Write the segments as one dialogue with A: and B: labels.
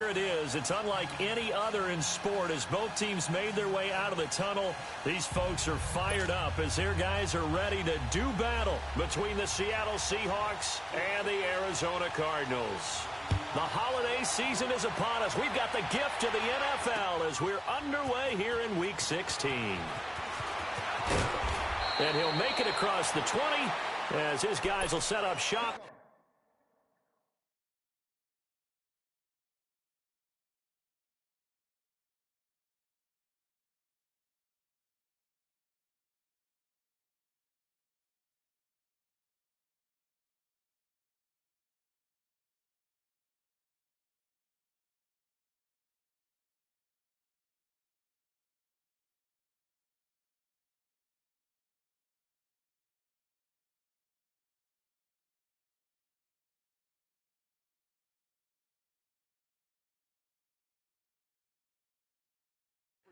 A: Here it is. It's unlike any other in sport as both teams made their way out of the tunnel. These folks are fired up as their guys are ready to do battle between the Seattle Seahawks and the Arizona Cardinals. The holiday season is upon us. We've got the gift of the NFL as we're underway here in Week 16. And he'll make it across the 20 as his guys will set up shop.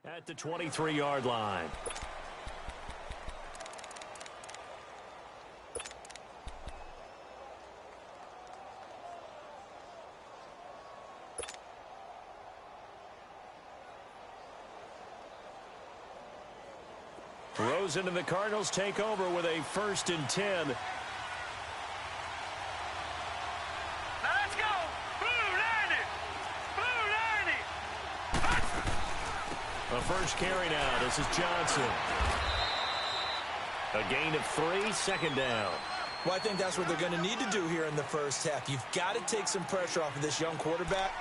A: At the 23-yard line. Rosen and the Cardinals take over with a 1st and 10. The first carry now. This is Johnson. A gain of 3, 2nd down.
B: Well, I think that's what they're going to need to do here in the first half. You've got to take some pressure off of this young quarterback,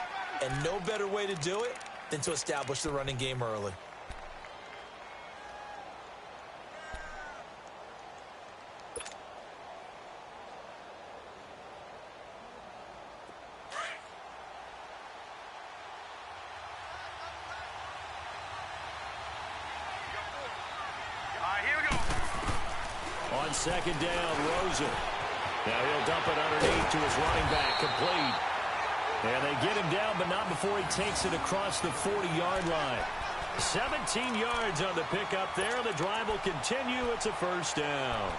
B: and no better way to do it than to establish the running game early.
A: On 2nd down, Rosen. Now he'll dump it underneath to his running back, complete. And they get him down, but not before he takes it across the 40-yard line. 17 yards on the pickup there. The drive will continue. It's a 1st down.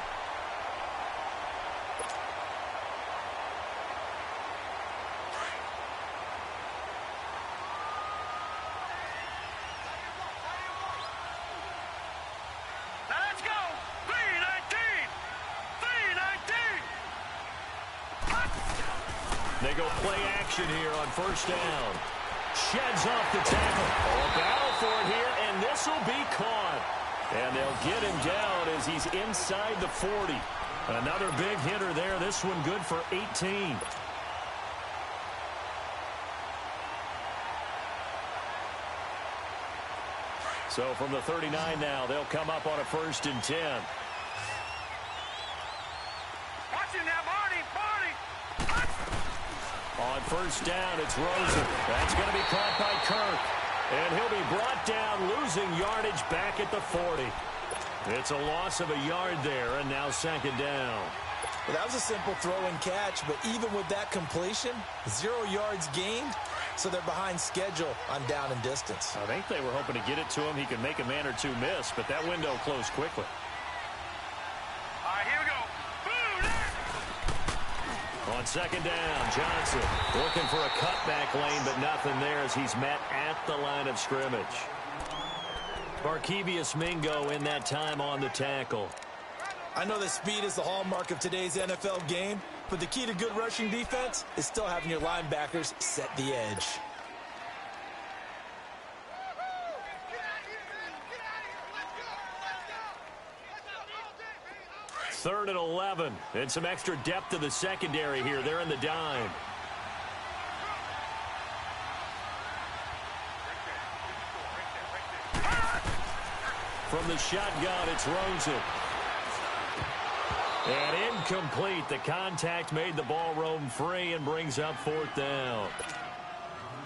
A: They go play action here on 1st down. Sheds off the tackle. A battle for it here, and this will be caught. And they'll get him down as he's inside the 40. Another big hitter there. This one good for 18. So from the 39 now, they'll come up on a 1st and 10. On 1st down, it's Rosen. That's going to be caught by Kirk. And he'll be brought down, losing yardage back at the 40. It's a loss of a yard there, and now 2nd down.
B: Well, that was a simple throw and catch, but even with that completion, 0 yards gained, so they're behind schedule on down and distance.
A: I think they were hoping to get it to him. He could make a man or two miss, but that window closed quickly. On 2nd down, Johnson looking for a cutback lane, but nothing there as he's met at the line of scrimmage. Barkevius Mingo in that time on the tackle.
B: I know that speed is the hallmark of today's NFL game, but the key to good rushing defense is still having your linebackers set the edge.
A: 3rd and 11. And some extra depth to the secondary here. They're in the dime. From the shotgun, it's Rosen. And incomplete. The contact made the ball roam free and brings up 4th down.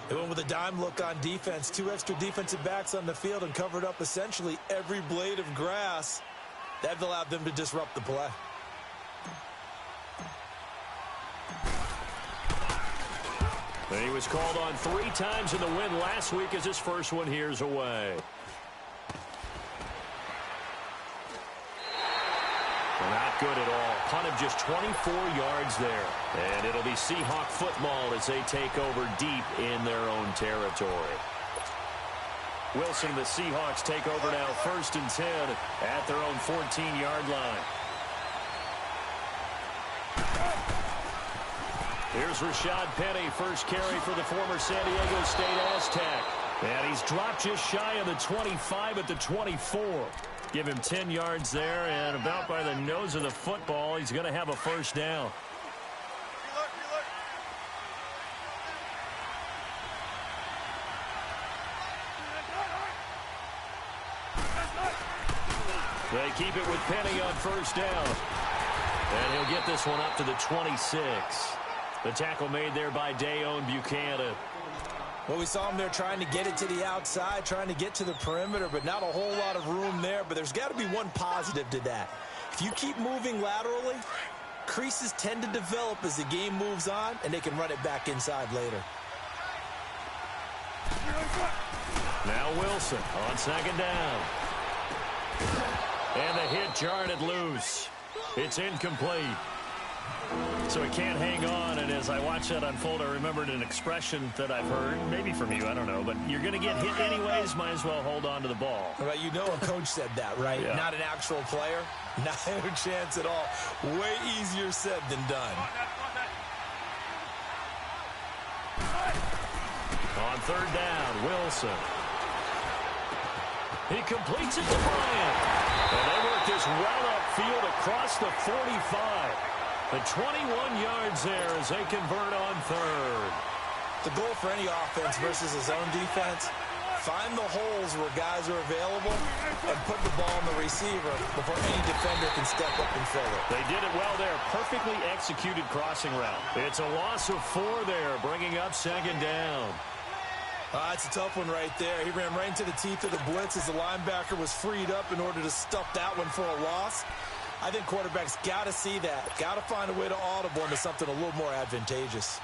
B: They went with a dime look on defense. 2 extra defensive backs on the field and covered up essentially every blade of grass. That allowed them to disrupt the play.
A: And he was called on 3 times in the win last week as his first one here's away. Not good at all. Punt of just 24 yards there. And it'll be Seahawk football as they take over deep in their own territory. Wilson, the Seahawks take over now 1st and 10 at their own 14-yard line. Here's Rashad Penny, first carry for the former San Diego State Aztec. And he's dropped just shy of the 25 at the 24. Give him 10 yards there, and about by the nose of the football, he's going to have a first down. They keep it with Penny on first down. And he'll get this one up to the 26. The tackle made there by Dayon Buchanan.
B: Well, we saw him there trying to get it to the outside, trying to get to the perimeter, but not a whole lot of room there. But there's got to be one positive to that. If you keep moving laterally, creases tend to develop as the game moves on, and they can run it back inside later.
A: Now Wilson on second down. And the hit jarred it loose. It's incomplete. So he can't hang on, and as I watch that unfold, I remembered an expression that I've heard, maybe from you, I don't know, but you're going to get hit anyways, might as well hold on to the ball.
B: Well, you know a coach said that, right?
A: Yeah.
B: Not an actual player. Not a chance at all. Way easier said than done.
A: On third down, Wilson. He completes it to Bryant. And they work this well upfield across the 45. The 21 yards there as they convert on third.
B: The goal for any offense versus his own defense, find the holes where guys are available and put the ball on the receiver before any defender can step up and fill it.
A: They did it well there. Perfectly executed crossing route. It's a loss of 4 there, bringing up second down.
B: It's a tough one right there. He ran right into the teeth of the blitz as the linebacker was freed up in order to stuff that one for a loss. I think quarterbacks got to see that. Got to find a way to audible into something a little more advantageous.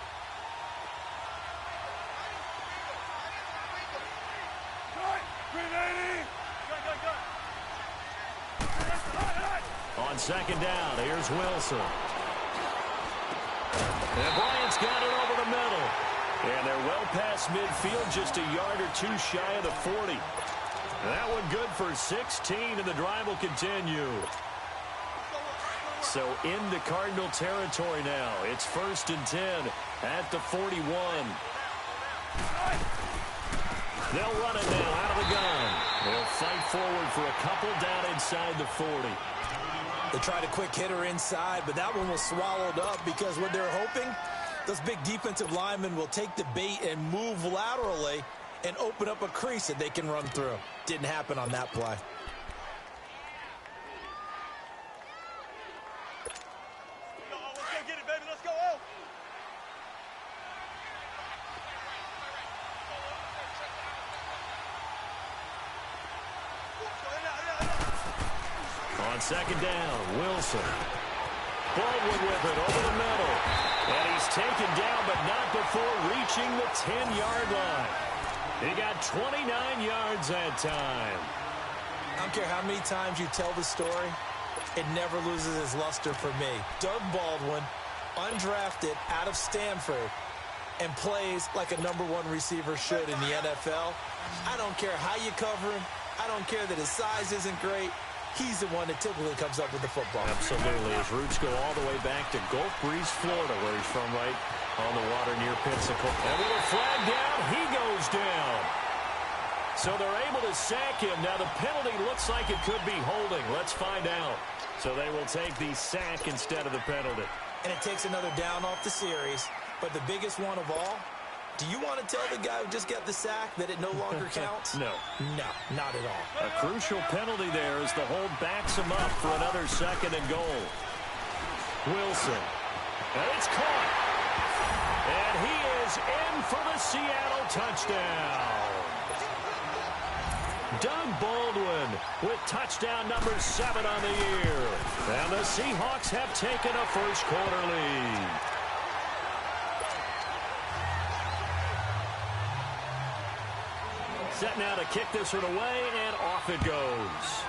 A: On second down, here's Wilson. And Bryant's got it over the middle. And they're well past midfield, just a yard or two shy of the 40. That one good for 16, and the drive will continue. So into Cardinal territory now. It's 1st and 10 at the 41. They'll run it now out of the gun. They'll fight forward for a couple down inside the 40.
B: They tried a quick hitter inside, but that one was swallowed up because what they're hoping, those big defensive linemen will take the bait and move laterally and open up a crease that they can run through. Didn't happen on that play.
A: On second down, Wilson. Baldwin with it over the middle. And he's taken down, but not before reaching the 10-yard line. He got 29 yards that time.
B: I don't care how many times you tell the story, it never loses its luster for me. Doug Baldwin, undrafted out of Stanford, and plays like a #1 receiver should in the NFL. I don't care how you cover him. I don't care that his size isn't great. He's the one that typically comes up with the football.
A: Absolutely. His roots go all the way back to Gulf Breeze, Florida, where he's from, right on the water near Pensacola. And with a flag down, he goes down. So they're able to sack him. Now the penalty looks like it could be holding. Let's find out. So they will take the sack instead of the penalty.
B: And it takes another down off the series. But the biggest one of all, do you want to tell the guy who just got the sack that it no longer counts?
A: No.
B: No, not at all.
A: A crucial penalty there as the hold backs him up for another 2nd and goal. Wilson. And it's caught. And he is in for the Seattle touchdown. Doug Baldwin with touchdown number 7 on the year. And the Seahawks have taken a first-quarter lead. Set now to kick this one away, and off it goes.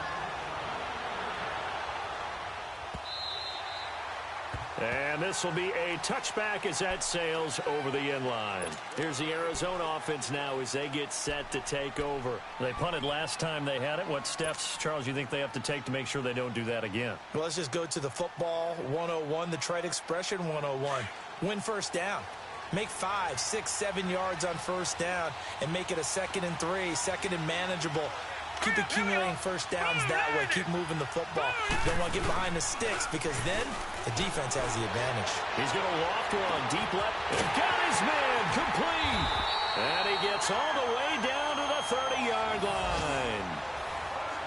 A: And this will be a touchback as that sails over the end line. Here's the Arizona offense now as they get set to take over. They punted last time they had it. What steps, Charles, you think they have to take to make sure they don't do that again?
B: Well, let's just go to the football 101, the trade expression 101. Win first down. Make 5, 6, 7 yards on first down and make it a 2nd and 3, 2nd and manageable. Keep accumulating first downs that way. Keep moving the football. Don't want to get behind the sticks because then the defense has the advantage.
A: He's going to loft one deep left. Got his man complete. And he gets all the way down to the 30-yard line.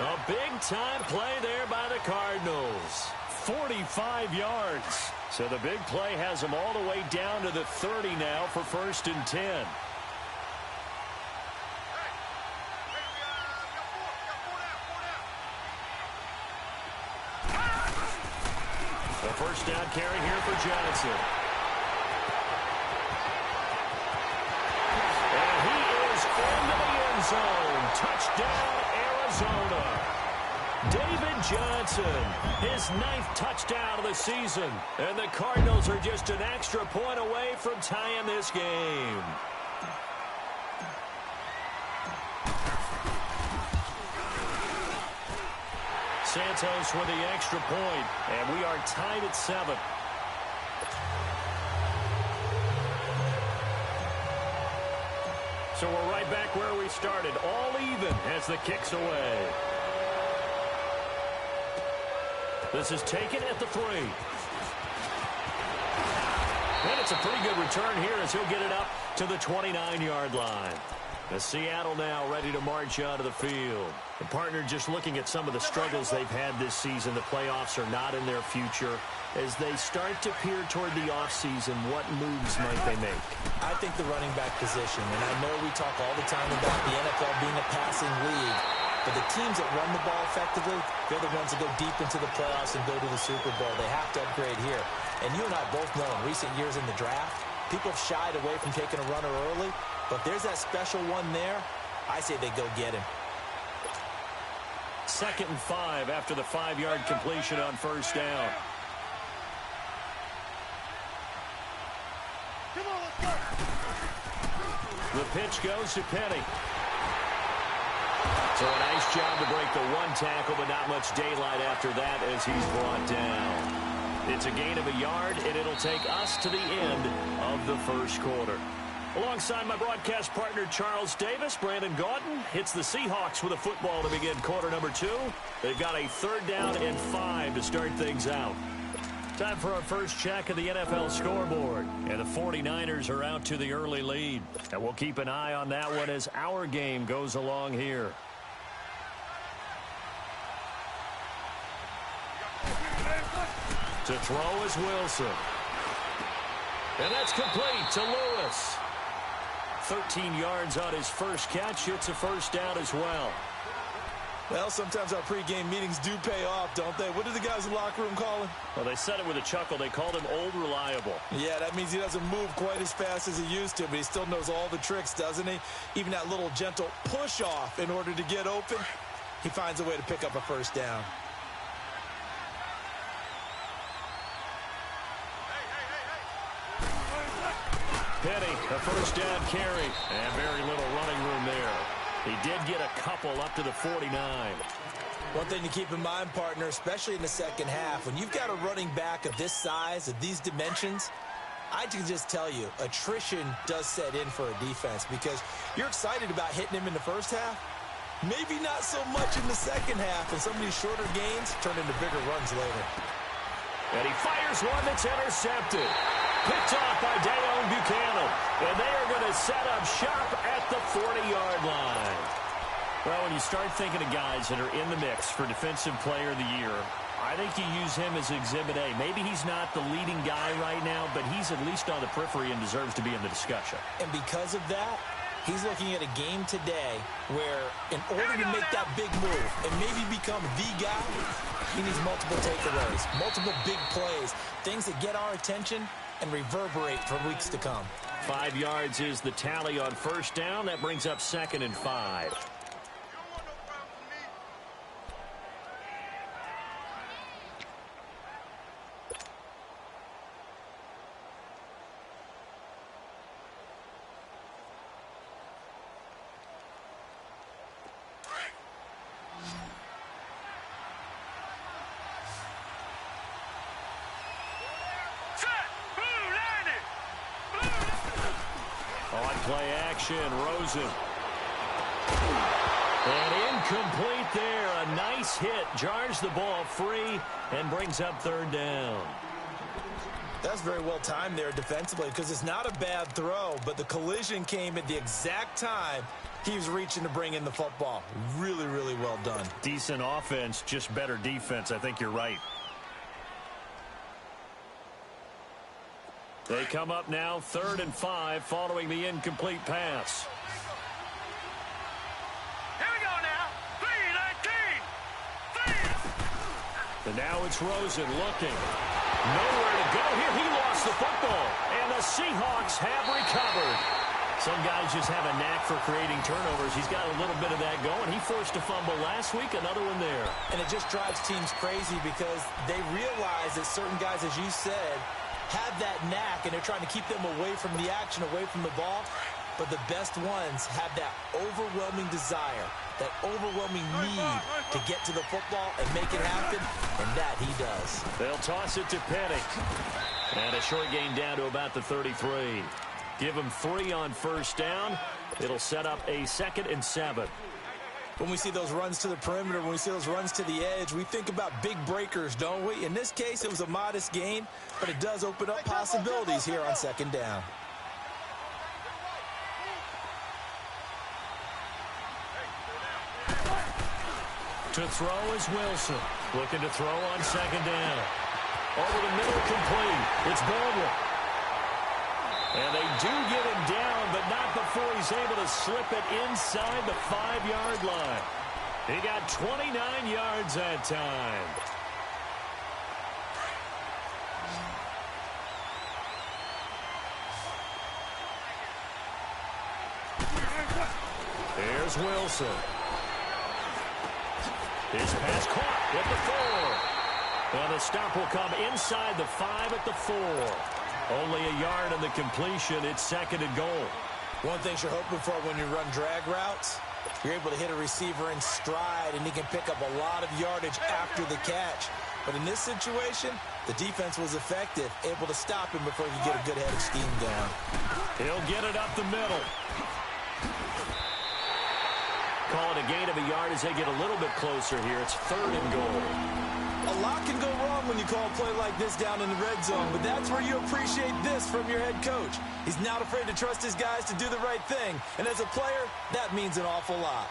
A: A big-time play there by the Cardinals. 45 yards. So the big play has him all the way down to the 30 now for 1st and 10. The first down carry here for Johnson. And he is into the end zone. Touchdown, Arizona. David Johnson, his 9th touchdown of the season. And the Cardinals are just an extra point away from tying this game. Santos with the extra point, and we are tied at 7. So we're right back where we started, all even as the kick's away. This is taken at the 3. And it's a pretty good return here as he'll get it up to the 29-yard line. As Seattle now ready to march onto the field. The partner just looking at some of the struggles they've had this season. The playoffs are not in their future. As they start to peer toward the offseason, what moves might they make?
B: I think the running back position, and I know we talk all the time about the NFL being a passing league, but the teams that run the ball effectively, they're the ones that go deep into the playoffs and go to the Super Bowl. They have to upgrade here. And you and I both know in recent years in the draft, people have shied away from taking a runner early, but there's that special one there. I say they go get him.
A: 2nd and 5 after the 5-yard completion on first down. The pitch goes to Penny. So a nice job to break the 1 tackle, but not much daylight after that as he's brought down. It's a gain of a yard, and it'll take us to the end of the first quarter. Alongside my broadcast partner, Charles Davis, Brandon Gaudin hits the Seahawks with a football to begin quarter number 2. They've got a 3rd down and 5 to start things out. Time for our first check of the NFL scoreboard. And the 49ers are out to the early lead. And we'll keep an eye on that one as our game goes along here. To throw is Wilson. And that's complete to Lewis. 13 yards on his first catch. It's a first down as well.
B: Well, sometimes our pregame meetings do pay off, don't they? What do the guys in the locker room call him?
A: Well, they said it with a chuckle. They called him Old Reliable.
B: Yeah, that means he doesn't move quite as fast as he used to, but he still knows all the tricks, doesn't he? Even that little gentle push-off in order to get open, he finds a way to pick up a first down.
A: Penny, a first down carry, and very little running room there. He did get a couple up to the 49.
B: One thing to keep in mind, partner, especially in the second half, when you've got a running back of this size, of these dimensions, I can just tell you, attrition does set in for a defense because you're excited about hitting him in the first half. Maybe not so much in the second half, and some of these shorter gains turn into bigger runs later.
A: And he fires one that's intercepted. Picked off by Dayon Buchanan. And they are going to set up shop at the 40-yard line. Well, when you start thinking of guys that are in the mix for Defensive Player of the Year, I think you use him as Exhibit A. Maybe he's not the leading guy right now, but he's at least on the periphery and deserves to be in the discussion.
B: And because of that, he's looking at a game today where in order to make that big move and maybe become the guy, he needs multiple takeaways, multiple big plays, things that get our attention and reverberate for weeks to come.
A: 5 yards is the tally on first down. That brings up 2nd and 5. Play action, Rosen. And incomplete there. A nice hit. Jars the ball free and brings up third down.
B: That's very well timed there defensively because it's not a bad throw, but the collision came at the exact time he was reaching to bring in the football. Really, really well done.
A: Decent offense, just better defense. I think you're right. They come up now 3rd and 5 following the incomplete pass.
C: Here we go now. 3-19.
A: And now it's Rosen looking. Nowhere to go here. He lost the football. And the Seahawks have recovered. Some guys just have a knack for creating turnovers. He's got a little bit of that going. He forced a fumble last week, another one there.
B: And it just drives teams crazy because they realize that certain guys, as you said, have that knack, and they're trying to keep them away from the action, away from the ball. But the best ones have that overwhelming desire, that overwhelming need to get to the football and make it happen, and that he does.
A: They'll toss it to Petty. And a short gain down to about the 33. Give him 3 on first down. It'll set up a 2nd and 7.
B: When we see those runs to the perimeter, when we see those runs to the edge, we think about big breakers, don't we? In this case, it was a modest gain, but it does open up possibilities here on 2nd down.
A: To throw is Wilson. Looking to throw on 2nd down. Over the middle, complete. It's Baldwin. And they do get him down, but not before he's able to slip it inside the 5-yard line. He got 29 yards that time. There's Wilson. His pass caught at the 4. And the stop will come inside the 5 at the 4. Only a yard on the completion. It's 2nd and goal.
B: One thing you're hoping for when you run drag routes, you're able to hit a receiver in stride, and he can pick up a lot of yardage after the catch. But in this situation, the defense was effective, able to stop him before he could get a good head of steam down.
A: He'll get it up the middle. Call it a gain of a yard as they get a little bit closer here. It's 3rd and goal.
B: A lot can go wrong when you call a play like this down in the red zone, but that's where you appreciate this from your head coach. He's not afraid to trust his guys to do the right thing, and as a player, that means an awful lot.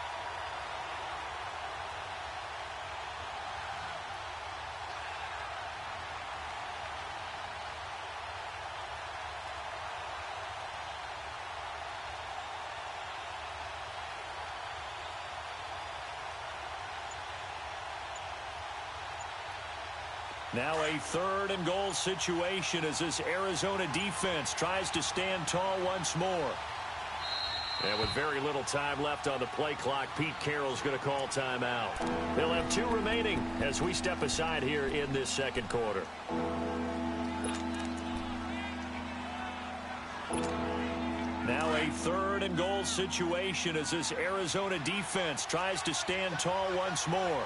A: Now a 3rd and goal situation as this Arizona defense tries to stand tall once more. And with very little time left on the play clock, Pete Carroll's going to call timeout. They'll have 2 remaining as we step aside here in this 2nd quarter. Now a 3rd and goal situation as this Arizona defense tries to stand tall once more.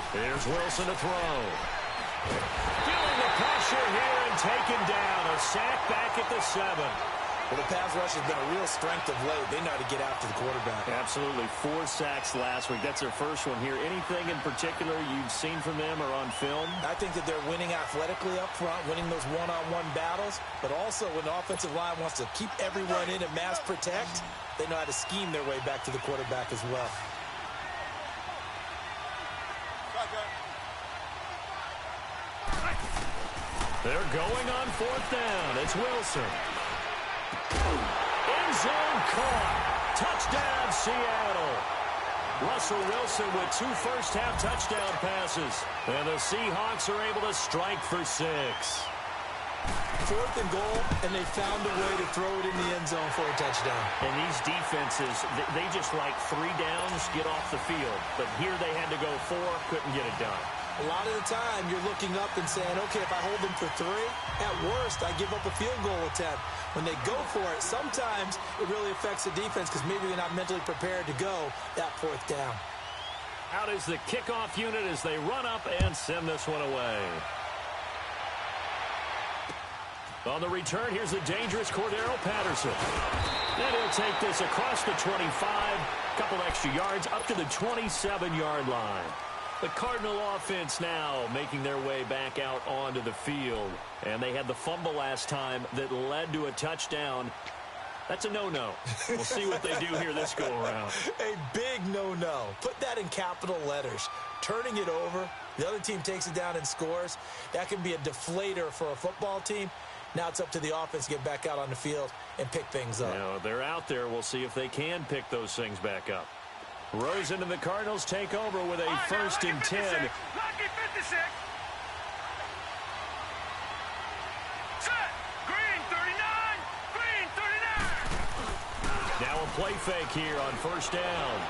A: Here's Wilson to throw. Feeling the pressure here and taken down. A sack back at the 7.
B: Well, the pass rush has been a real strength of late. They know how to get after the quarterback.
A: Absolutely. 4 sacks last week. That's their first one here. Anything in particular you've seen from them or on film?
B: I think that they're winning athletically up front, winning those one-on-one battles, but also when the offensive line wants to keep everyone in and mass protect, they know how to scheme their way back to the quarterback as well.
A: They're going on 4th down. It's Wilson. End zone caught. Touchdown, Seattle. Russell Wilson with 2 first-half touchdown passes. And the Seahawks are able to strike for 6.
B: 4th and goal, and they found a way to throw it in the end zone for a touchdown.
A: And these defenses, they just like 3 downs, get off the field. But here they had to go 4, couldn't get it done.
B: A lot of the time, you're looking up and saying, okay, if I hold them for 3, at worst, I give up a field goal attempt. When they go for it, sometimes it really affects the defense because maybe they're not mentally prepared to go that 4th down.
A: Out is the kickoff unit as they run up and send this one away. On the return, here's the dangerous Cordero Patterson. And he'll take this across the 25, a couple extra yards up to the 27-yard line. The Cardinal offense now making their way back out onto the field. And they had the fumble last time that led to a touchdown. That's a no-no. We'll see what they do here this go-around.
B: A big no-no. Put that in capital letters. Turning it over, the other team takes it down and scores. That can be a deflator for a football team. Now it's up to the offense to get back out on the field and pick things up.
A: Now, they're out there. We'll see if they can pick those things back up. Rosen and the Cardinals take over with a first and 10.
C: Lucky 56. Set. Green 39. Green 39.
A: Now a play fake here on first down.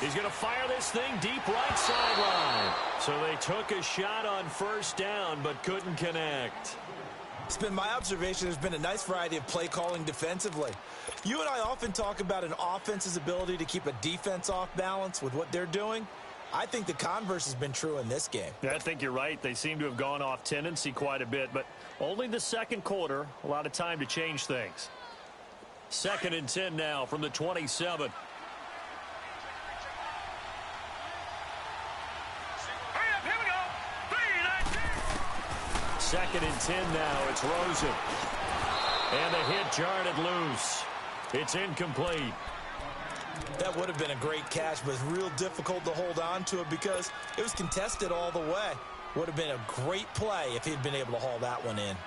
A: He's going to fire this thing deep right sideline. So they took a shot on first down but couldn't connect.
B: It's been my observation there's been a nice variety of play calling defensively. You and I often talk about an offense's ability to keep a defense off balance with what they're doing. I think the converse has been true in this game.
A: Yeah, I think you're right. They seem to have gone off tendency quite a bit, but only the second quarter, a lot of time to change things. Second and 10 now from the 27. Second and 10 now. It's Rosen. And the hit jarred it loose. It's incomplete.
B: That would have been a great catch, but it's real difficult to hold on to it because it was contested all the way. Would have been a great play if he'd been able to haul that one in.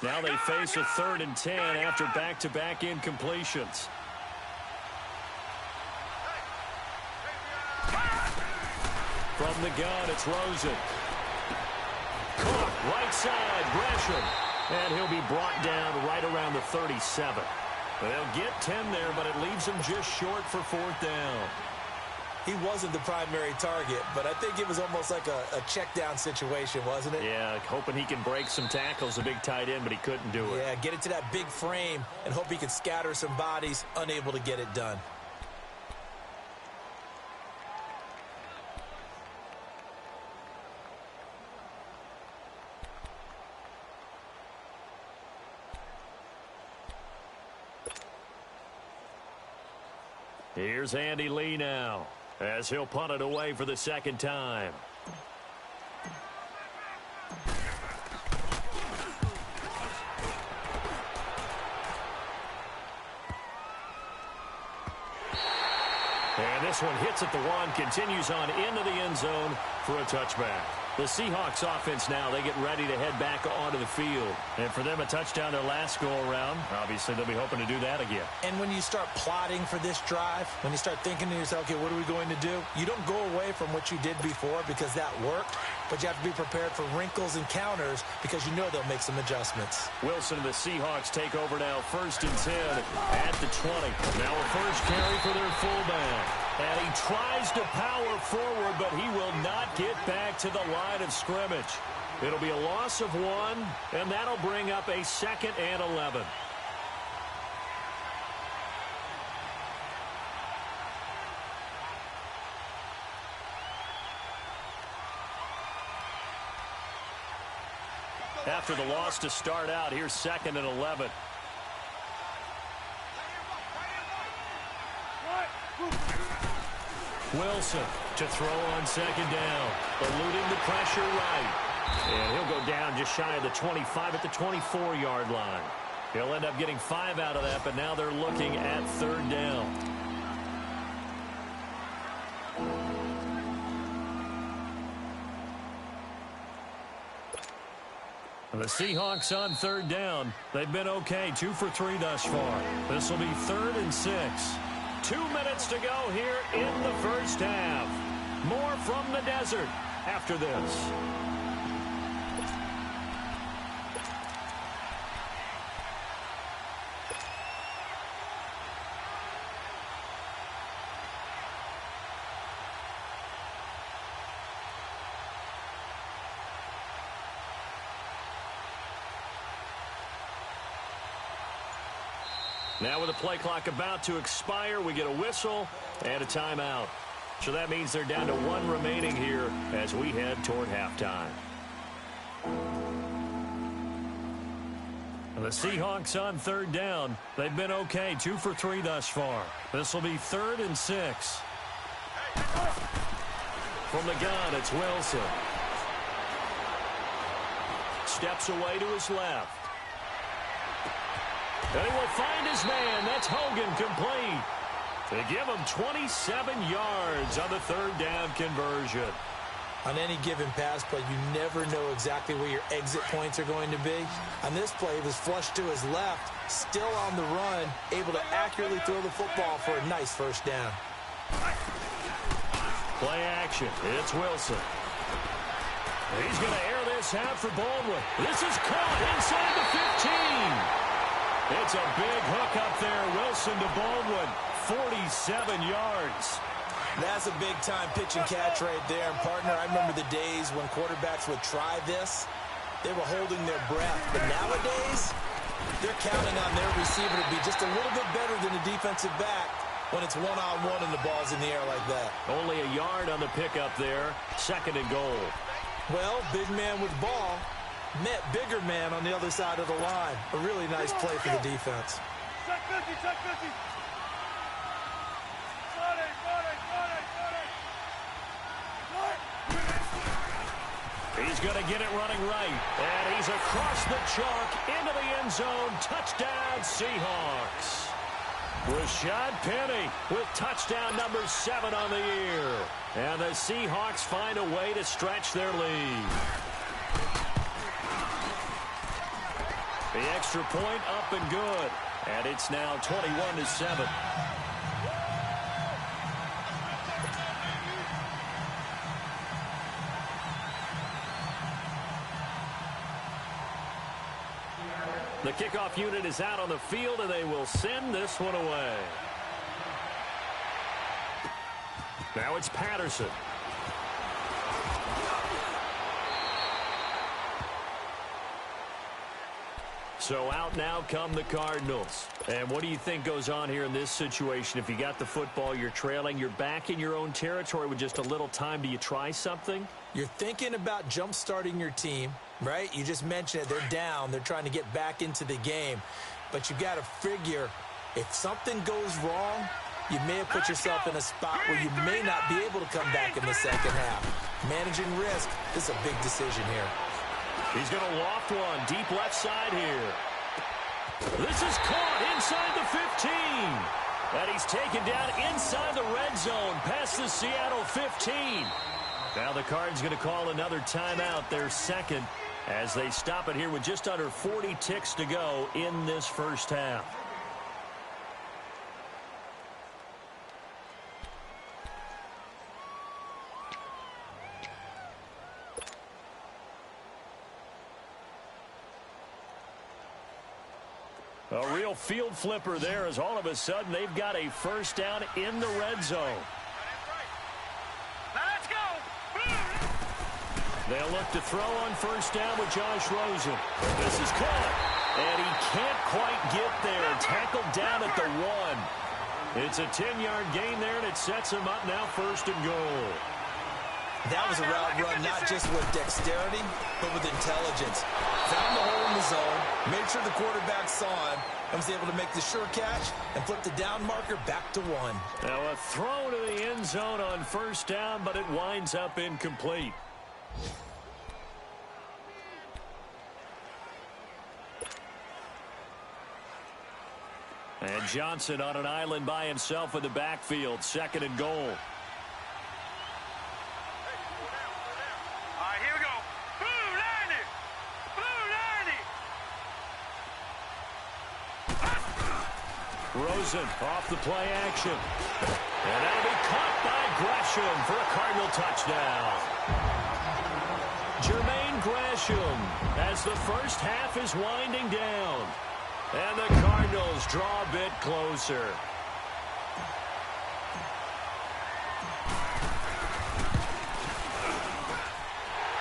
A: Now they face a third and 10 after back-to-back incompletions. From the gun, it's Rosen. Caught right side, Gresham. And he'll be brought down right around the 37. They'll get 10 there, but it leaves him just short for fourth down.
B: He wasn't the primary target, but I think it was almost like a check down situation, wasn't it?
A: Yeah, hoping he can break some tackles, a big tight end, but he couldn't do it.
B: Yeah, get it to that big frame and hope he can scatter some bodies, unable to get it done.
A: Here's Andy Lee now, as he'll punt it away for the second time. And this one hits at the one, continues on into the end zone for a touchback. The Seahawks offense now, they get ready to head back onto the field. And for them, a touchdown their last go-around. Obviously, they'll be hoping to do that again.
B: And when you start plotting for this drive, when you start thinking to yourself, okay, what are we going to do? You don't go away from what you did before because that worked, but you have to be prepared for wrinkles and counters because you know they'll make some adjustments.
A: Wilson and the Seahawks take over now, first and 10 at the 20. Now a first carry for their fullback. And he tries to power forward, but he will not get back to the line of scrimmage. It'll be a loss of 1, and that'll bring up a second and 11. After the loss to start out, here's second and 11. Wilson to throw on second down, eluding the pressure right. And he'll go down just shy of the 25 at the 24-yard line. He'll end up getting 5 out of that, but now they're looking at third down. The Seahawks on third down. They've been okay, 2 for 3 thus far. This will be third and 6. 2 minutes to go here in the first half. More from the desert after this. Now with the play clock about to expire, we get a whistle and a timeout. So that means they're down to one remaining here as we head toward halftime. The Seahawks on third down. They've been okay, 2 for 3 thus far. This will be 3rd and 6. From the gun, it's Wilson. Steps away to his left. And he will find his man. That's Hogan, complete. They give him 27 yards on the third down conversion.
B: On any given pass play, you never know exactly where your exit points are going to be. On this play, he was flushed to his left, still on the run, able to accurately throw the football for a nice first down.
A: Play action. It's Wilson. He's going to air this out for Baldwin. This is caught inside the 15. It's a big hook up there. Wilson to Baldwin. 47 yards.
B: That's a big-time pitch and catch right there. And, partner, I remember the days when quarterbacks would try this. They were holding their breath. But nowadays, they're counting on their receiver to be just a little bit better than a defensive back when it's one-on-one and the ball's in the air like that.
A: Only a yard on the pickup there. 2nd and goal.
B: Well, big man with ball met bigger man on the other side of the line. A really nice play for the defense.
C: Check 50, check 50.
A: He's going to get it running right. And he's across the chalk into the end zone. Touchdown, Seahawks. Rashad Penny with touchdown number 7 on the year. And the Seahawks find a way to stretch their lead. The extra point up and good. And it's now 21-7. The kickoff unit is out on the field, and they will send this one away. Now it's Patterson. So out now come the Cardinals. And what do you think goes on here in this situation? If you got the football, you're trailing, you're back in your own territory with just a little time. Do you try something?
B: You're thinking about jump-starting your team, right? You just mentioned it. They're down. They're trying to get back into the game. But you've got to figure if something goes wrong, you may have put yourself in a spot where you may not be able to come back in the second half. Managing risk is a big decision here.
A: He's going to loft one deep left side here. This is caught inside the 15. And he's taken down inside the red zone past the Seattle 15. Now the Cards going to call another timeout, their 2nd, as they stop it here with just under 40 ticks to go in this first half. A real field flipper there as all of a sudden they've got a first down in the red zone.
C: Let's go.
A: They'll look to throw on first down with Josh Rosen. This is caught. And he can't quite get there. Tackled down at the 1. It's a 10-yard gain there, and it sets him up now 1st and goal.
B: That was a route run not just with dexterity, but with intelligence. Found the hole in the zone, made sure the quarterback saw him, and was able to make the sure catch and flip the down marker back to 1.
A: Now a throw to the end zone on first down, but it winds up incomplete. And Johnson on an island by himself in the backfield, 2nd and goal. Rosen off the play action. And that'll be caught by Gresham for a Cardinal touchdown. Jermaine Gresham as the first half is winding down. And the Cardinals draw a bit closer.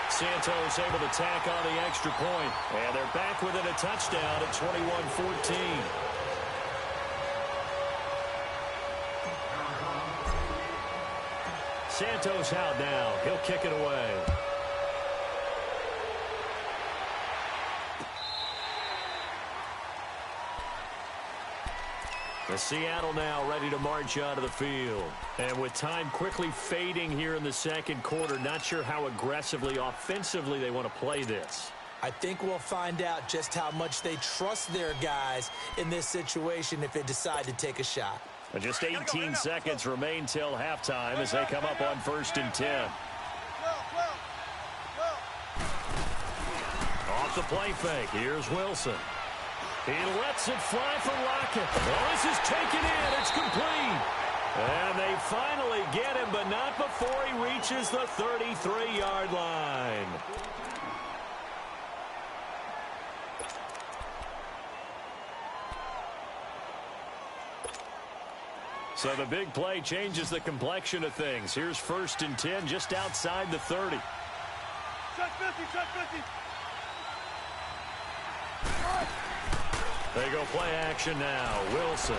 A: Santos able to tack on the extra point. And they're back within a touchdown at 21-14. Santos out now. He'll kick it away. The Seattle now ready to march onto the field. And with time quickly fading here in the second quarter, not sure how aggressively, offensively they want to play this.
B: I think we'll find out just how much they trust their guys in this situation if they decide to take a shot.
A: And just 18 seconds remain till halftime as they come up on 1st and 10. Off the play fake. Here's Wilson. He lets it fly for Lockett. Well, this is taken in. It's complete. And they finally get him, but not before he reaches the 33-yard line. So the big play changes the complexion of things. Here's 1st and 10 just outside the 30.
C: Check 50, check 50.
A: They go play action now. Wilson.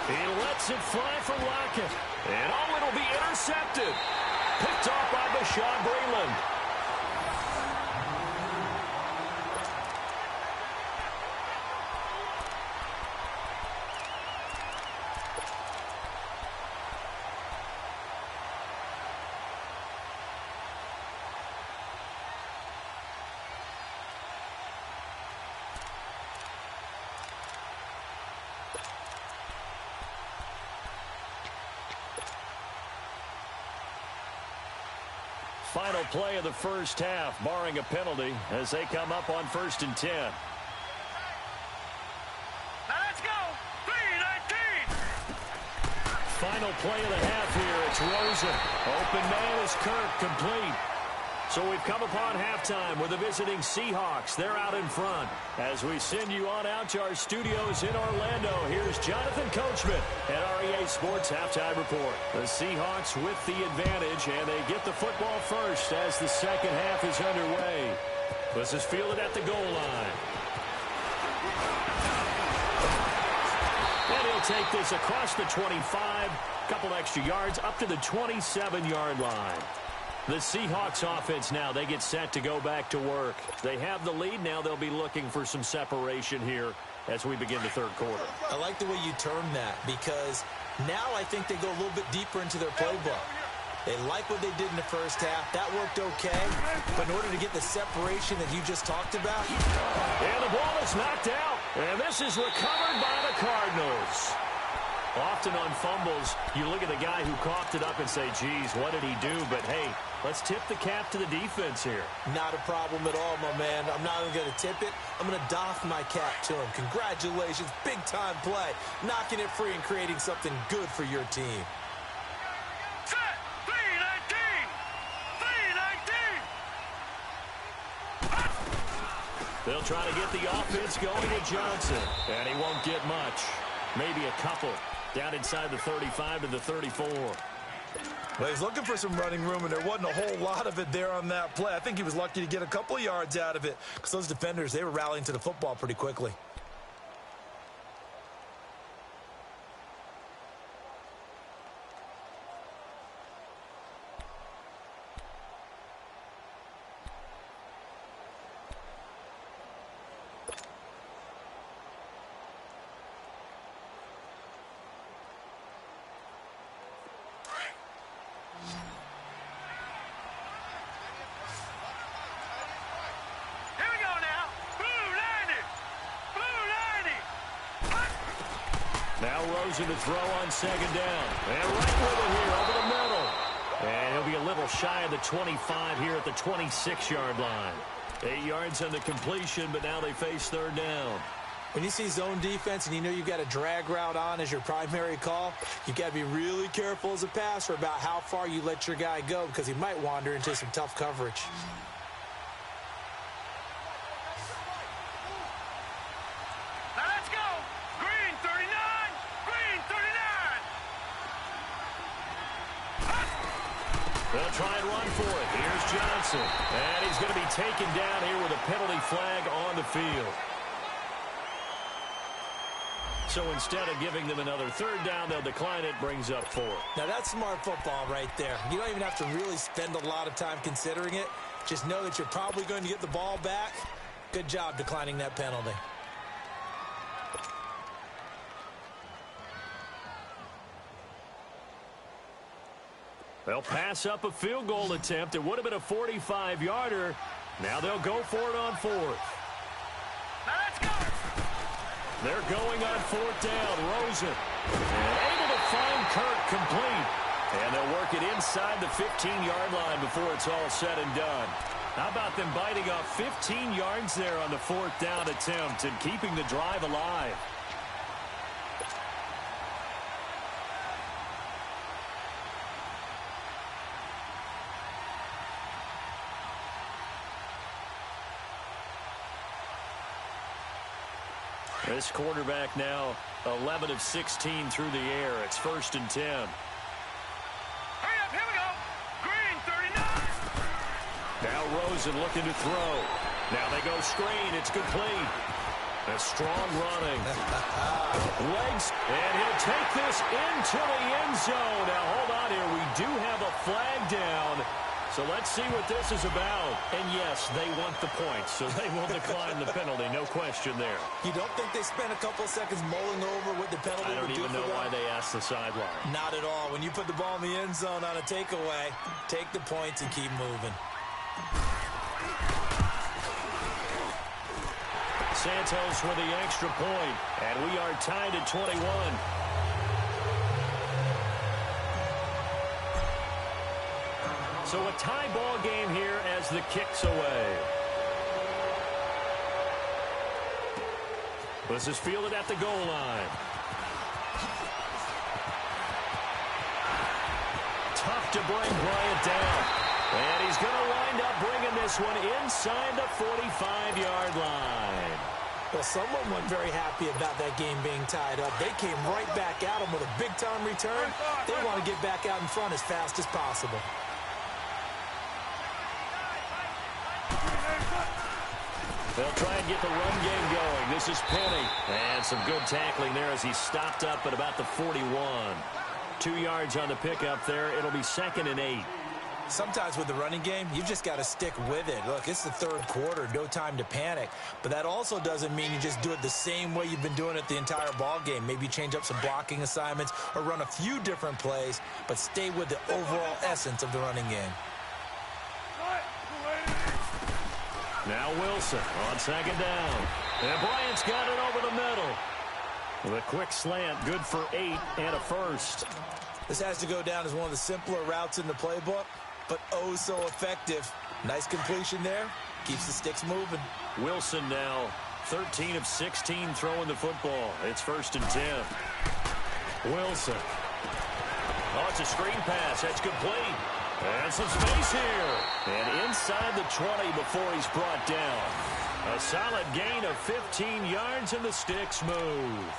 A: He lets it fly for Lockett. And oh, it'll be intercepted. Picked off by Bashaud Breeland. Final play of the first half, barring a penalty, as they come up on 1st and 10.
C: Now let's go. 3-19.
A: Final play of the half here. It's Rosen. Open man is Kirk, complete. So we've come upon halftime with the visiting Seahawks. They're out in front. As we send you on out to our studios in Orlando, here's Jonathan Coachman at REA Sports Halftime Report. The Seahawks with the advantage, and they get the football first as the second half is underway. This is fielded at the goal line. And he'll take this across the 25, couple extra yards up to the 27-yard line. The Seahawks offense now, they get set to go back to work. They have the lead. Now they'll be looking for some separation here as we begin the third quarter.
B: I like the way you term that because now I think they go a little bit deeper into their playbook. They like what they did in the first half. That worked okay. But in order to get the separation that you just talked about.
A: And the ball is knocked out. And this is recovered by the Cardinals. Often on fumbles, you look at the guy who coughed it up and say, geez, what did he do? But, hey, let's tip the cap to the defense here.
B: Not a problem at all, my man. I'm not even going to tip it. I'm going to doff my cap to him. Congratulations. Big-time play. Knocking it free and creating something good for your team.
C: Set. 3-19. 3-19.
A: They'll try to get the offense going with Johnson. And he won't get much. Maybe a couple. Down inside the 35 to the 34.
D: Well, he's looking for some running room, and there wasn't a whole lot of it there on that play. I think he was lucky to get a couple of yards out of it because those defenders, they were rallying to the football pretty quickly.
A: Now Rosen to throw on second down. And right with it here over the middle. And he'll be a little shy of the 25 here at the 26-yard line. 8 yards on the completion, but now they face third down.
B: When you see zone defense and you know you've got a drag route on as your primary call, you've got to be really careful as a passer about how far you let your guy go because he might wander into some tough coverage.
C: Now let's go. Green 39. Green 39.
A: They'll try and run for it. Here's Johnson. And he's going to be taken down here with a penalty flag on the field. So instead of giving them another third down, they'll decline it, brings up 4.
B: Now, that's smart football right there. You don't even have to really spend a lot of time considering it. Just know that you're probably going to get the ball back. Good job declining that penalty.
A: They'll pass up a field goal attempt. It would have been a 45-yarder. Now they'll go for it on 4th.
C: Let's go.
A: They're going on 4th down. Rosen. And able to find Kirk complete. And they'll work it inside the 15-yard line before it's all said and done. How about them biting off 15 yards there on the 4th down attempt and keeping the drive alive? This quarterback now 11 of 16 through the air. It's 1st and 10.
C: Hurry up, here we go. Green, 39.
A: Now Rosen looking to throw. Now they go screen. It's complete. A strong running. Legs, and he'll take this into the end zone. Now hold on here. We do have a flag down. So let's see what this is about. And yes, they want the points, so they will decline the penalty. No question there.
B: You don't think they spent a couple of seconds mulling over what the penalty
A: I don't
B: would do
A: even
B: for
A: know
B: them?
A: why they asked the sideline.
B: Not at all. When you put the ball in the end zone on a takeaway, take the points and keep moving.
A: Santos with the extra point, and we are tied at 21. So a tie ball game here as the kick's away. This is fielded at the goal line. Tough to bring Bryant down. And he's going to wind up bringing this one inside the 45-yard line.
B: Well, someone wasn't very happy about that game being tied up. They came right back at him with a big-time return. They want to get back out in front as fast as possible.
A: They'll try and get the run game going. This is Penny. And some good tackling there as he stopped up at about the 41. 2 yards on the pickup there. It'll be 2nd and 8.
B: Sometimes with the running game, you've just got to stick with it. Look, it's the third quarter, no time to panic. But that also doesn't mean you just do it the same way you've been doing it the entire ball game. Maybe change up some blocking assignments or run a few different plays, but stay with the overall essence of the running game.
A: Now Wilson on 2nd down. And Bryant's got it over the middle. With a quick slant, good for 8 and a first.
B: This has to go down as one of the simpler routes in the playbook, but oh so effective. Nice completion there. Keeps the sticks moving.
A: Wilson now 13 of 16 throwing the football. It's 1st and 10. Wilson. Oh, it's a screen pass. That's complete. And some space here. And inside the 20 before he's brought down. A solid gain of 15 yards and the sticks move.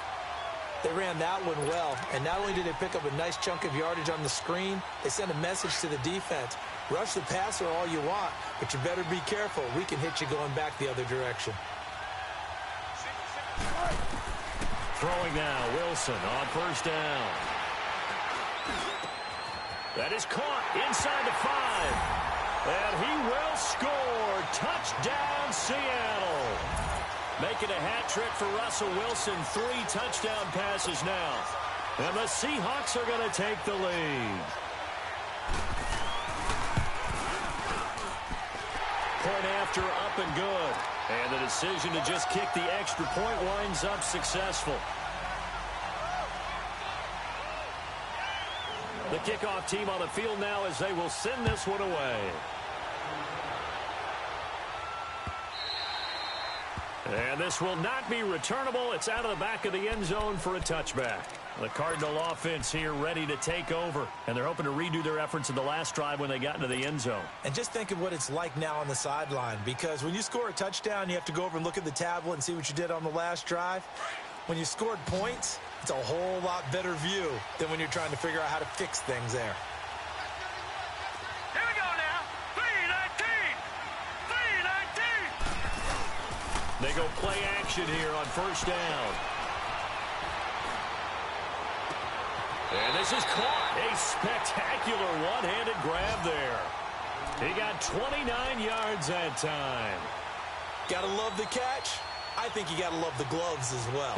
B: They ran that one well, and not only did they pick up a nice chunk of yardage on the screen, they sent a message to the defense. Rush the passer all you want, but you better be careful. We can hit you going back the other direction.
A: Throwing now, Wilson on 1st down. That is caught inside the 5. And he will score. Touchdown, Seattle. Making a hat trick for Russell Wilson. 3 touchdown passes now. And the Seahawks are going to take the lead. Point after, up and good. And the decision to just kick the extra point winds up successful. The kickoff team on the field now as they will send this one away. And this will not be returnable. It's out of the back of the end zone for a touchback. The Cardinal offense here ready to take over. And they're hoping to redo their efforts in the last drive when they got into the end zone.
B: And just think of what it's like now on the sideline. Because when you score a touchdown, you have to go over and look at the tablet and see what you did on the last drive. When you scored points, it's a whole lot better view than when you're trying to figure out how to fix things there.
C: Here we go now. 3-19. 3-19.
A: They go play action here on 1st down. And this is caught. A spectacular one-handed grab there. He got 29 yards that time.
B: Gotta love the catch. I think you gotta love the gloves as well.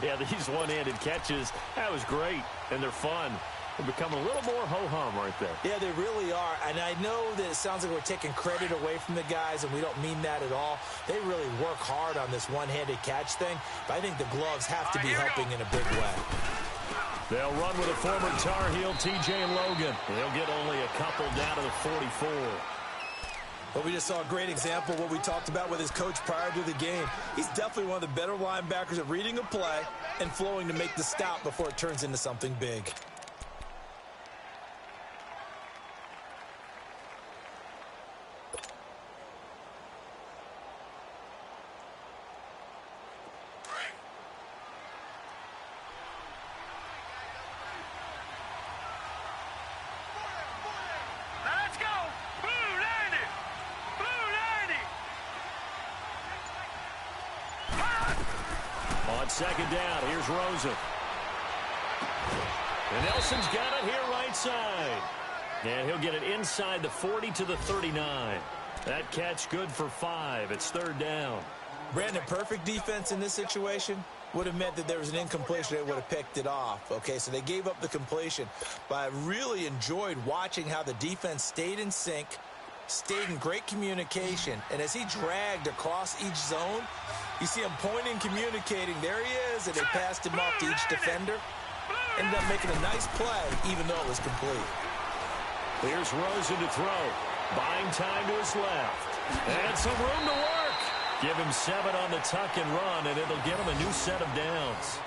A: Yeah, these one-handed catches, that was great, and they're fun. They become a little more ho-hum, aren't they?
B: Yeah, they really are. And I know that it sounds like we're taking credit away from the guys, and we don't mean that at all. They really work hard on this one-handed catch thing, but I think the gloves have to be helping in a big way.
A: They'll run with a former Tar Heel, TJ Logan. He'll get only a couple down to the 44.
D: Well, we just saw a great example of what we talked about with his coach prior to the game. He's definitely one of the better linebackers at reading a play and flowing to make the stop before it turns into something big.
A: On second down, here's Rosen. And Nelson's got it here right side. And he'll get it inside the 40 to the 39. That catch good for 5. It's third down.
B: Brandon, perfect defense in this situation would have meant that there was an incompletion. They would have picked it off. Okay, so they gave up the completion. But I really enjoyed watching how the defense stayed in sync, stayed in great communication, and as he dragged across each zone, you see him pointing, communicating. There he is, and they passed him off to each defender. Ended up making a nice play, even though it was complete.
A: Here's Rosen to throw. Buying time to his left. And some room to work. Give him 7 on the tuck and run, and it'll get him a new set of downs.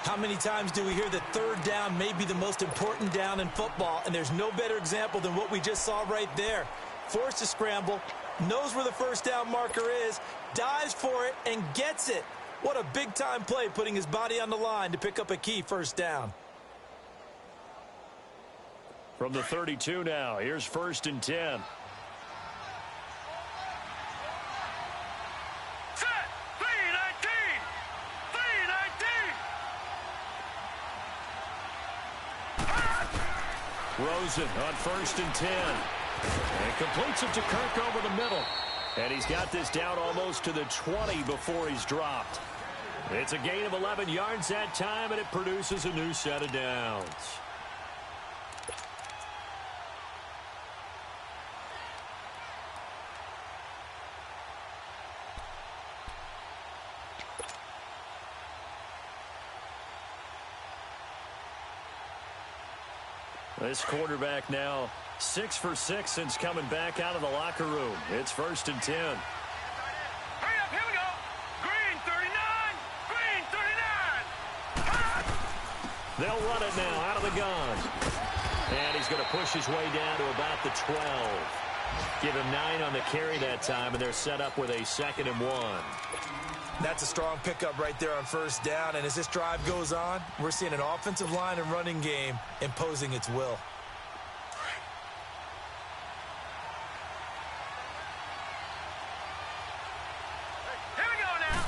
B: How many times do we hear that third down may be the most important down in football, and there's no better example than what we just saw right there. Forced to scramble, knows where the first down marker is, dives for it, and gets it. What a big-time play, putting his body on the line to pick up a key first down.
A: From the 32 now, here's 1st and 10.
C: Set! 319! 319!
A: Rosen on 1st and 10. And completes it to Kirk over the middle. And he's got this down almost to the 20 before he's dropped. It's a gain of 11 yards that time, and it produces a new set of downs. This quarterback now 6 for 6 since coming back out of the locker room. It's 1st and 10.
C: Hurry up, here we go. Green 39, green 39.
A: They'll run it now out of the gun. And he's going to push his way down to about the 12. Give him 9 on the carry that time, and they're set up with a 2nd and 1.
D: That's a strong pickup right there on first down. And as this drive goes on, we're seeing an offensive line and running game imposing its will.
C: Here we go now.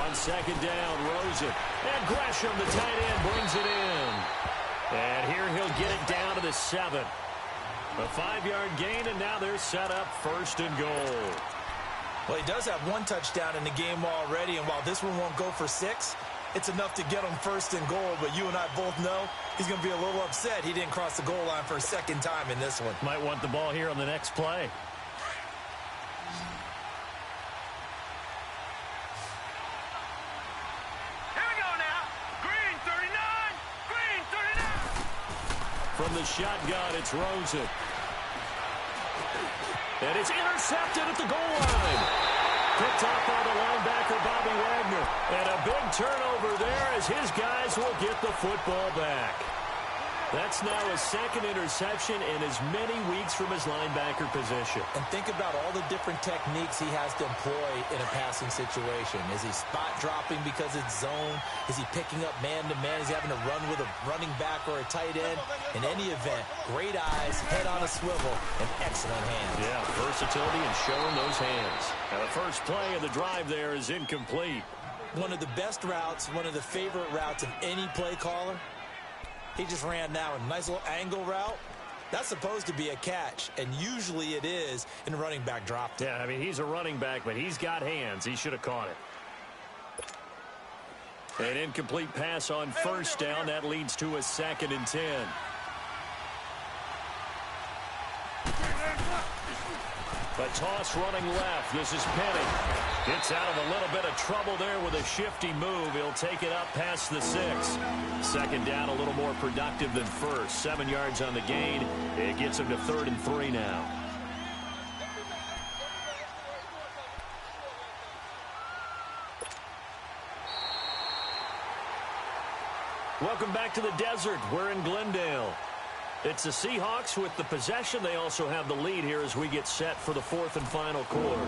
A: On second down, Rosen. And Gresham, the tight end, brings it in. And here he'll get it down to the 7. A 5-yard gain, and now they're set up 1st and goal.
D: Well, he does have 1 touchdown in the game already, and while this one won't go for 6, it's enough to get him 1st and goal. But you and I both know he's going to be a little upset he didn't cross the goal line for a 2nd time in this one.
A: Might want the ball here on the next play.
C: Here we go now. Green 39, green 39.
A: From the shotgun, it's Rosen. And it's intercepted at the goal line. Picked off by the linebacker, Bobby Wagner. And a big turnover there as his guys will get the football back. That's now his 2nd interception in as many weeks from his linebacker position.
B: And think about all the different techniques he has to employ in a passing situation. Is he spot dropping because it's zone? Is he picking up man-to-man? Is he having to run with a running back or a tight end? In any event, great eyes, head on a swivel, and excellent hands.
A: Yeah, versatility and showing those hands. Now the first play of the drive there is incomplete.
B: One of the best routes, one of the favorite routes of any play caller, He just ran that one. Nice little angle route. That's supposed to be a catch, and usually it is, and the running back dropped it.
A: Yeah, I mean, he's a running back, but he's got hands. He should have caught it. An incomplete pass on first down. That leads to a 2nd and 10. A toss running left. This is Penny. Gets out of a little bit of trouble there with a shifty move. He'll take it up past the 6. 2nd down, a little more productive than first. 7 yards on the gain. It gets him to 3rd and 3 now. Welcome back to the desert. We're in Glendale. It's the Seahawks with the possession. They also have the lead here as we get set for the 4th and final quarter.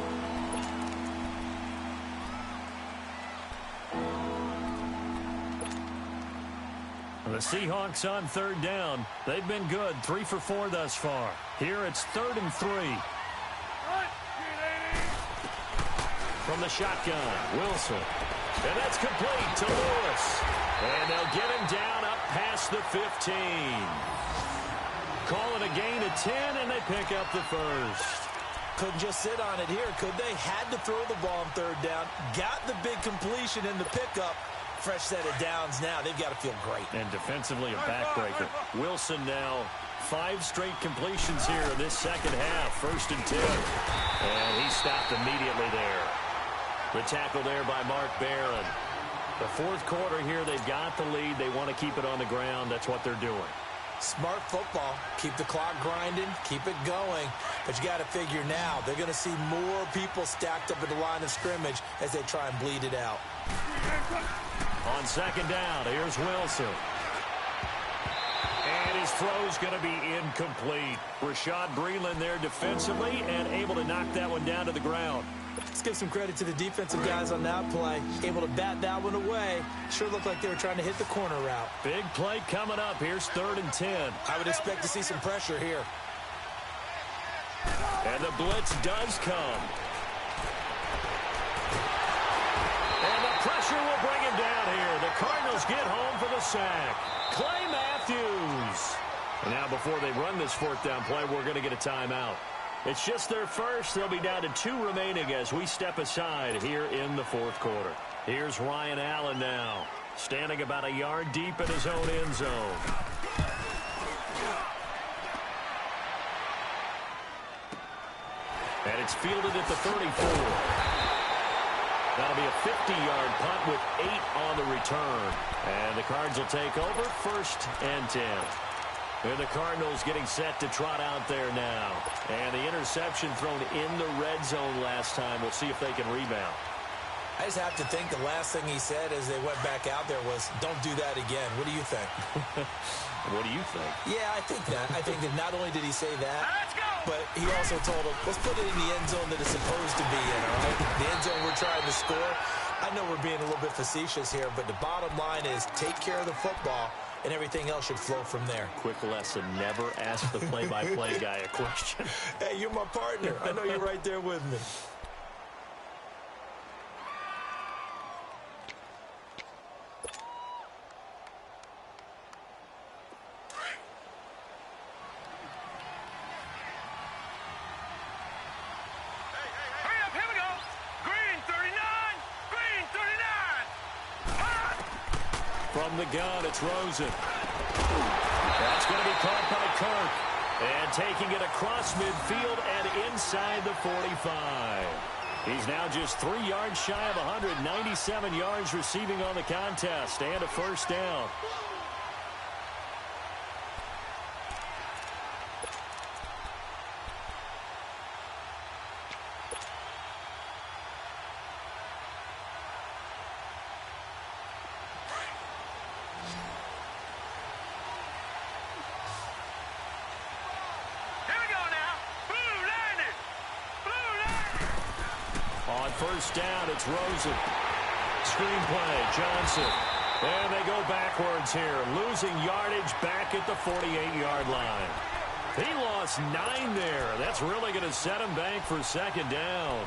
A: The Seahawks on 3rd down. They've been good, 3 for 4 thus far. Here it's 3rd and 3. From the shotgun, Wilson. And that's complete to Lewis. And they'll get him down up past the 15. Call it a gain of 10, and they pick up the first.
B: Couldn't just sit on it here, could they? Had to throw the ball on 3rd down. Got the big completion in the pickup. Fresh set of downs now. They've got to feel great.
A: And defensively a backbreaker. Wilson now 5 straight completions here in this 2nd half. 1st and 10. And he stopped immediately there. The tackle there by Mark Barron. The 4th quarter here, they've got the lead. They want to keep it on the ground. That's what they're doing.
B: Smart football. Keep the clock grinding. Keep it going. But you got to figure now, they're going to see more people stacked up at the line of scrimmage as they try and bleed it out.
A: On 2nd down, here's Wilson. And his throw's going to be incomplete. Rashad Breeland there defensively and able to knock that one down to the ground.
B: Let's give some credit to the defensive guys on that play. Able to bat that one away. Sure looked like they were trying to hit the corner route.
A: Big play coming up. Here's 3rd and 10.
B: I would expect to see some pressure here.
A: And the blitz does come. And the pressure will bring him down here. The Cardinals get home for the sack. Clay Matthews. And now before they run this 4th down play, we're going to get a timeout. It's just their first. They'll be down to 2 remaining as we step aside here in the 4th quarter. Here's Ryan Allen now, standing about a yard deep in his own end zone. And it's fielded at the 34. That'll be a 50-yard punt with 8 on the return. And the Cards will take over 1st and 10. And the Cardinals getting set to trot out there now. And the interception thrown in the red zone last time. We'll see if they can rebound.
B: I just have to think the last thing he said as they went back out there was, don't do that again. What do you think?
A: What do you think?
B: Yeah, I think that. I think that not only did he say that,
C: Let's go!
B: but he also told him, let's put it in the end zone that it's supposed to be in, all right? The end zone we're trying to score. I know we're being a little bit facetious here, but the bottom line is take care of the football, and everything else should flow from there.
A: Quick lesson, never ask the play-by-play guy a question.
B: Hey, you're my partner. I know you're right there with me.
C: Hurry up, here we go. Green 39, green 39. Hot!
A: From the gun, it's Rosen. That's going to be caught by Kirk. And taking it across midfield and inside the 45. He's now just 3 yards shy of 197 yards receiving on the contest and a first down.
C: Here we go now. Blue landed. Blue landed.
A: On first down, it's Rosen. Screenplay, Johnson. And they go backwards here, losing yardage back at the 48-yard line. He lost 9 there. That's really going to set him back for second down.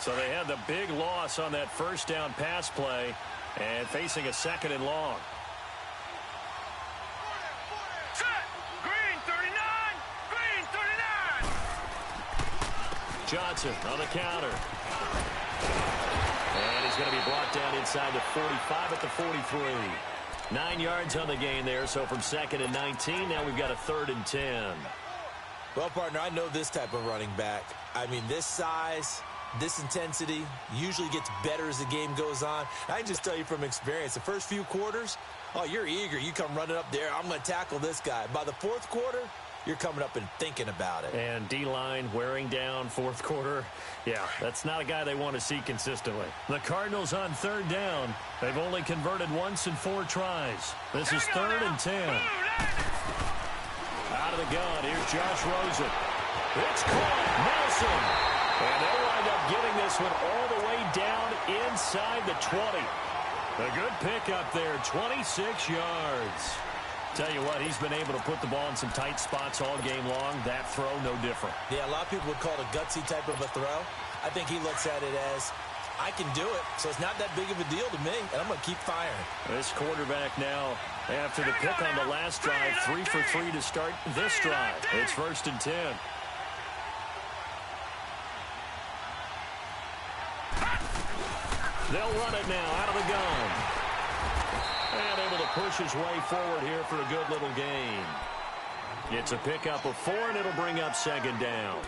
A: So they had the big loss on that first down pass play and facing a second and long.
C: Set. Green 39. Green 39.
A: Johnson on the counter. And he's going to be brought down inside the 45 at the 43. 9 yards on the gain there, so from 2nd and 19, now we've got a 3rd and 10.
B: Well, partner, I know this type of running back. I mean, this size, this intensity usually gets better as the game goes on. I can just tell you from experience, the first few quarters, oh, you're eager. You come running up there, I'm going to tackle this guy. By the 4th quarter, you're coming up and thinking about it.
A: And D-line wearing down 4th quarter. Yeah, that's not a guy they want to see consistently. The Cardinals on 3rd down. They've only converted once in 4 tries. This is 3rd and 10. Out of the gun, here's Josh Rosen. It's caught, Nelson. And they'll wind up getting this one all the way down inside the 20. A good pickup there, 26 yards. Tell you what, he's been able to put the ball in some tight spots all game long. That throw, no different.
B: Yeah, a lot of people would call it a gutsy type of a throw. I think he looks at it as, I can do it, so it's not that big of a deal to me, and I'm going to keep firing.
A: This quarterback now, after the pick on the last drive, 3 for 3 to start this drive. It's 1st and 10. They'll run it now out of the gun. And able to push his way forward here for a good little gain. It's a pickup of 4, and it'll bring up 2nd down.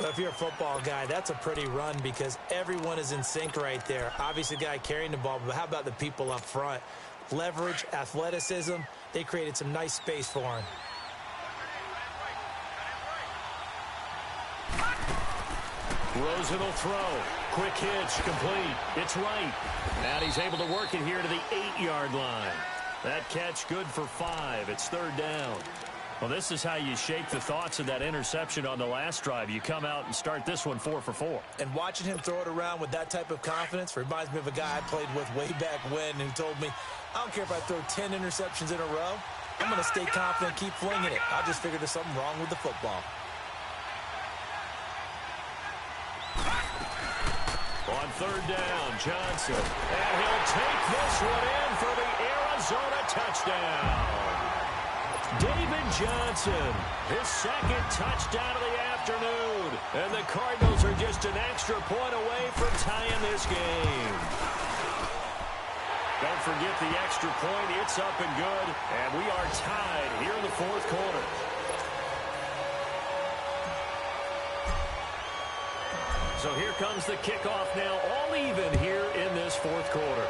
B: Well, if you're a football guy, that's a pretty run because everyone is in sync right there. Obviously, the guy carrying the ball, but how about the people up front? Leverage, athleticism, they created some nice space for him.
A: Rosen will throw. Quick hitch, complete. It's right. And he's able to work it here to the 8-yard line. That catch good for 5. It's 3rd down. Well, this is how you shake the thoughts of that interception on the last drive. You come out and start this one 4 for 4.
B: And watching him throw it around with that type of confidence reminds me of a guy I played with way back when who told me, I don't care if I throw 10 interceptions in a row. I'm going to stay confident, keep flinging it. I just figured there's something wrong with the football.
A: On 3rd down, Johnson. And he'll take this one in for the Arizona touchdown. David Johnson, his 2nd touchdown of the afternoon. And the Cardinals are just an extra point away from tying this game. Don't forget the extra point. It's up and good. And we are tied here in the 4th quarter. So here comes the kickoff now, all even here in this 4th quarter.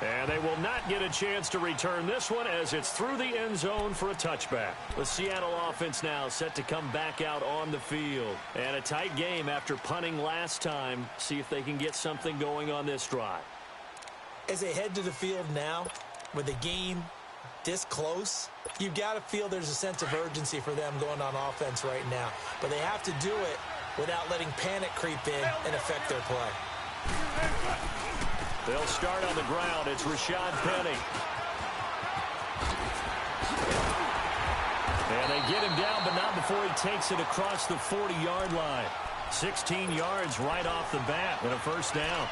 A: And they will not get a chance to return this one as it's through the end zone for a touchback. The Seattle offense now set to come back out on the field. And a tight game after punting last time. See if they can get something going on this drive.
B: As they head to the field now, with the game this close, you've got to feel there's a sense of urgency for them going on offense right now. But they have to do it without letting panic creep in and affect their play.
A: They'll start on the ground. It's Rashad Penny. And they get him down, but not before he takes it across the 40-yard line. 16 yards right off the bat and a 1st down.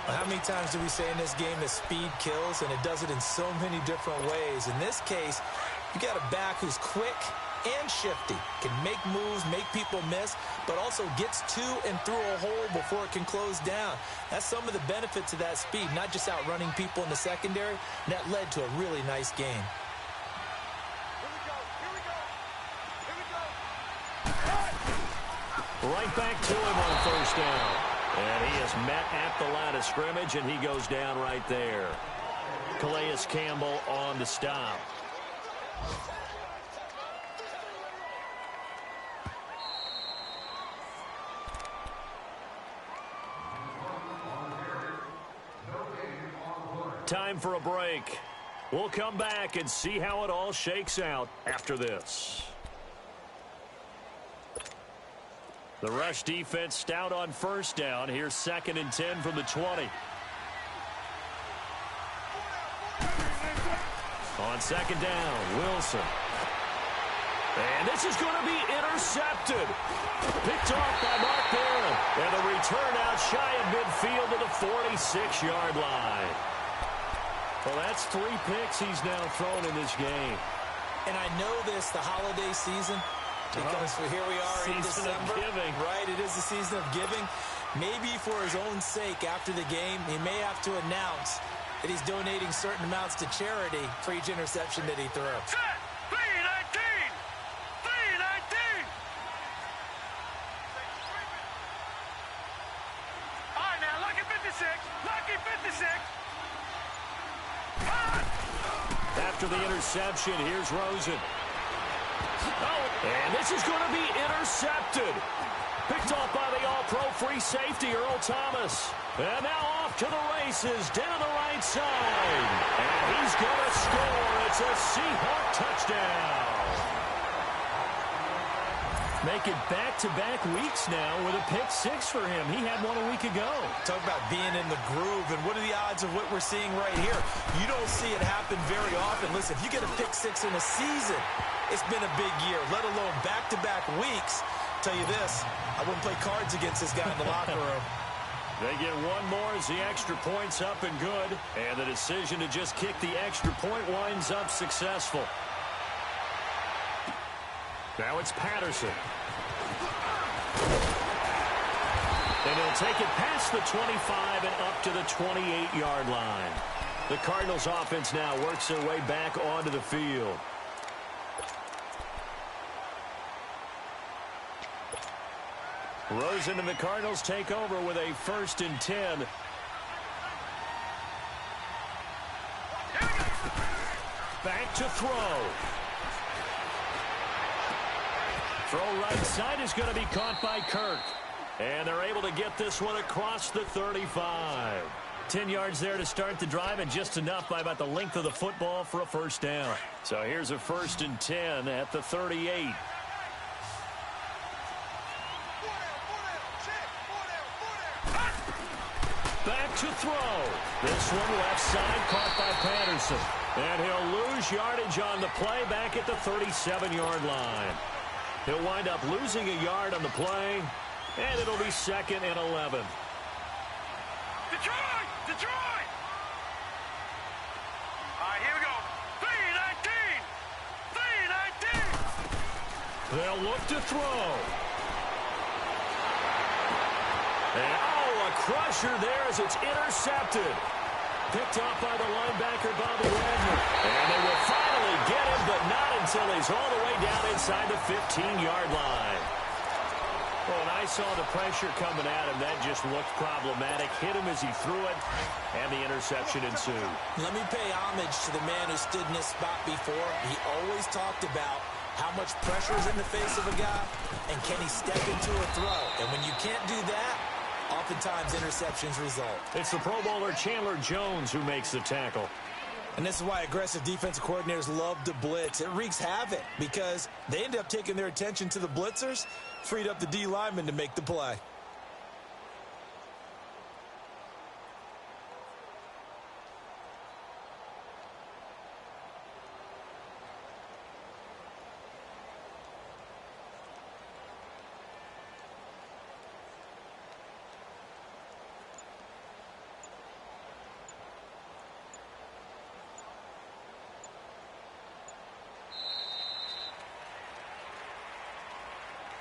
B: How many times do we say in this game that speed kills, and it does it in so many different ways? In this case, you got a back who's quick and shifty, can make moves, make people miss, but also gets to and through a hole before it can close down. That's some of the benefits of that speed, not just outrunning people in the secondary. And that led to a really nice game.
A: Right back to him on 1st down. And he is met at the line of scrimmage, and he goes down right there. Calais Campbell on the stop. Time for a break. We'll come back and see how it all shakes out after this. The rush defense stout on 1st down. Here's 2nd and 10 from the 20. On 2nd down, Wilson. And this is going to be intercepted. Picked off by Mark Barron. And the return out shy of midfield to the 46-yard line. Well, that's 3 picks he's now thrown in this game.
B: And I know this, the holiday season, because here we are in December. Right, it is the season of giving. Maybe for his own sake, after the game, he may have to announce that he's donating certain amounts to charity for each interception that he throws.
C: Set. 319. 319. All right, now, lucky 56. Lucky 56.
A: After the interception, here's Rosen. Oh, and this is going to be intercepted. Picked off by the all-pro free safety, Earl Thomas. And now off to the races, down the right side. And he's going to score. It's a Seahawk touchdown. Make it back-to-back weeks now with a pick 6 for him. He had one a week ago.
B: Talk about being in the groove, and what are the odds of what we're seeing right here? You don't see it happen very often. Listen, if you get a pick 6 in a season, it's been a big year, let alone back-to-back weeks. Tell you this, I wouldn't play cards against this guy in the locker room.
A: They get one more as the extra point's up and good, and the decision to just kick the extra point winds up successful. Now it's Patterson. And he'll take it past the 25 and up to the 28-yard line. The Cardinals offense now works their way back onto the field. Rosen and the Cardinals take over with a 1st and 10. Back to throw. Throw right side is going to be caught by Kirk. And they're able to get this one across the 35. 10 yards there to start the drive, and just enough by about the length of the football for a 1st down. So here's a 1st and 10 at the 38. Back to throw. This one left side caught by Patterson. And he'll lose yardage on the play back at the 37-yard line. He'll wind up losing a yard on the play, and it'll be 2nd and 11.
C: Detroit! Detroit! All right, here we go. 319! 319!
A: They'll look to throw. And, oh, a crusher there as it's intercepted. Picked off by the linebacker, Bobby Wagner. And they will finally get him, but not until he's all the way down inside the 15-yard line. Well, and I saw the pressure coming at him. That just looked problematic. Hit him as he threw it, and the interception ensued.
B: Let me pay homage to the man who stood in this spot before. He always talked about how much pressure is in the face of a guy, and can he step into a throw. And when you can't do that, oftentimes interceptions result.
A: It's the Pro Bowler Chandler Jones who makes the tackle.
B: And this is why aggressive defensive coordinators love to blitz. It wreaks havoc because they end up taking their attention to the blitzers, freed up the D lineman to make the play.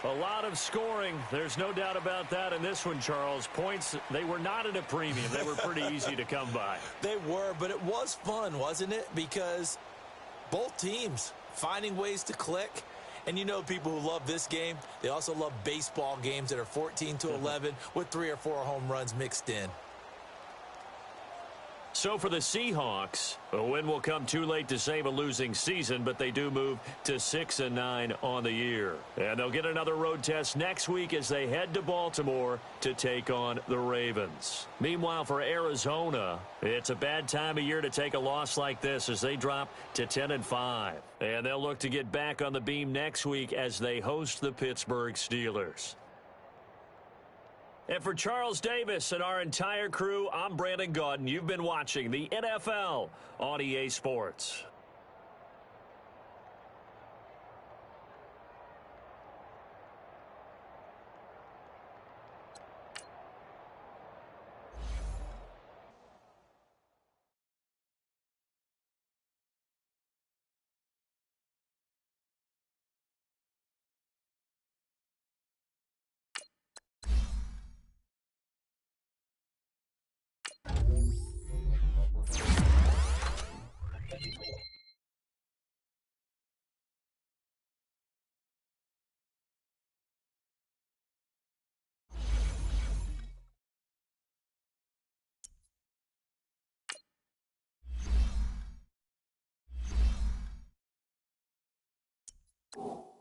A: A lot of scoring. There's no doubt about that in this one, Charles. Points, they were not at a premium. They were pretty easy to come by.
B: They were, but it was fun, wasn't it? Because both teams finding ways to click. And you know people who love this game, they also love baseball games that are 14-11 with 3 or 4 home runs mixed in.
A: So for the Seahawks, a win will come too late to save a losing season, but they do move to 6-9 on the year. And they'll get another road test next week as they head to Baltimore to take on the Ravens. Meanwhile, for Arizona, it's a bad time of year to take a loss like this as they drop to 10-5. And they'll look to get back on the beam next week as they host the Pittsburgh Steelers. And for Charles Davis and our entire crew, I'm Brandon Gaudin. You've been watching the NFL on EA Sports.
E: you.